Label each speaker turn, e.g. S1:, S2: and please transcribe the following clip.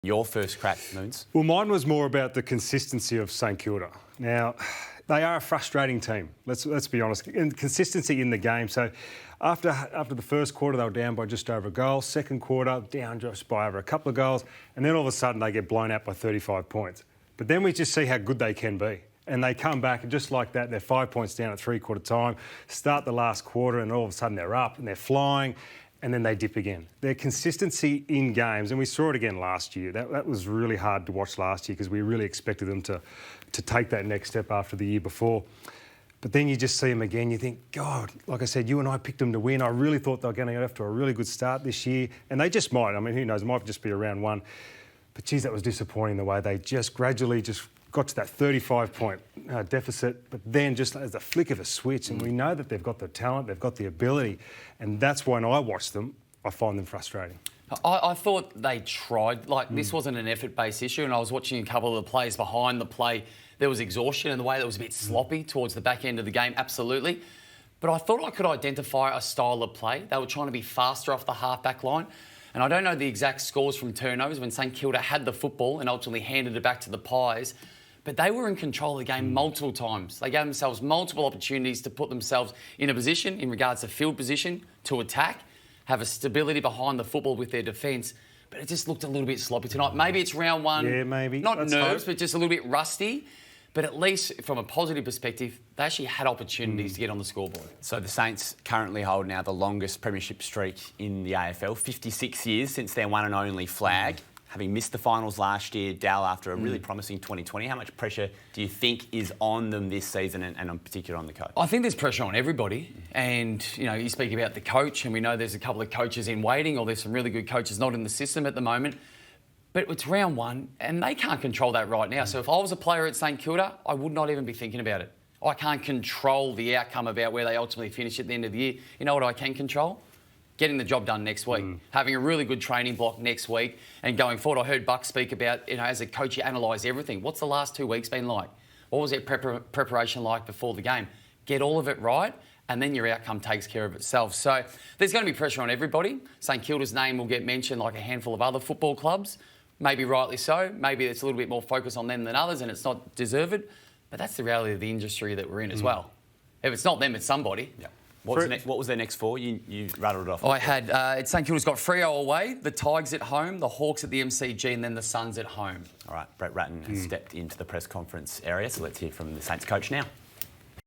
S1: Your first crack, Moons?
S2: Well, mine was more about the consistency of St Kilda. Now, they are a frustrating team. Let's be honest. And consistency in the game. So, after the first quarter, they were down by just over a goal. Second quarter, down just by over a couple of goals. And then all of a sudden, they get blown out by 35 points. But then we just see how good they can be. And they come back, and just like that, they're 5 points down at three-quarter time, start the last quarter, and all of a sudden they're up and they're flying, and then they dip again. Their consistency in games, and we saw it again last year. That was really hard to watch last year because we really expected them to take that next step after the year before. But then you just see them again, you think, God, like I said, you and I picked them to win. I really thought they were going to get off to a really good start this year, and they just might. I mean, who knows, it might just be a round one. But, geez, that was disappointing the way they just gradually just got to that 35-point deficit, but then just as a flick of a switch, and we know that they've got the talent, they've got the ability, and that's when I watch them, I find them frustrating.
S3: I thought they tried. This wasn't an effort-based issue, and I was watching a couple of the plays behind the play. There was exhaustion in the way that was a bit sloppy towards the back end of the game, absolutely. But I thought I could identify a style of play. They were trying to be faster off the half-back line. And I don't know the exact scores from turnovers when St Kilda had the football and ultimately handed it back to the Pies, but they were in control of the game multiple times. They gave themselves multiple opportunities to put themselves in a position, in regards to field position, to attack, have a stability behind the football with their defence, but it just looked a little bit sloppy tonight. Maybe it's round one.
S2: Yeah, maybe.
S3: Not nerves, but just a little bit rusty. But at least from a positive perspective, they actually had opportunities to get on the scoreboard.
S1: So the Saints currently hold now the longest premiership streak in the AFL, 56 years since their one and only flag. Having missed the finals last year, Dal, after a really promising 2020, how much pressure do you think is on them this season and in particular on the coach?
S3: I think there's pressure on everybody. And, you know, you speak about the coach, and we know there's a couple of coaches in waiting, or there's some really good coaches not in the system at the moment. But it's round one, and they can't control that right now. So if I was a player at St Kilda, I would not even be thinking about it. I can't control the outcome about where they ultimately finish at the end of the year. You know what I can control? Getting the job done next week. Having a really good training block next week and going forward. I heard Buck speak about, you know, as a coach, you analyse everything. What's the last 2 weeks been like? What was their preparation like before the game? Get all of it right, and then your outcome takes care of itself. So there's going to be pressure on everybody. St Kilda's name will get mentioned like a handful of other football clubs. Maybe rightly so. Maybe it's a little bit more focus on them than others and it's not deserved. But that's the reality of the industry that we're in as well. If it's not them, it's somebody.
S1: Yeah. What was their next four? You rattled it off.
S3: I had St Kilda's got Freo away, the Tigers at home, the Hawks at the MCG, and then the Suns at home.
S1: All right, Brett Ratton has stepped into the press conference area, so let's hear from the Saints coach now.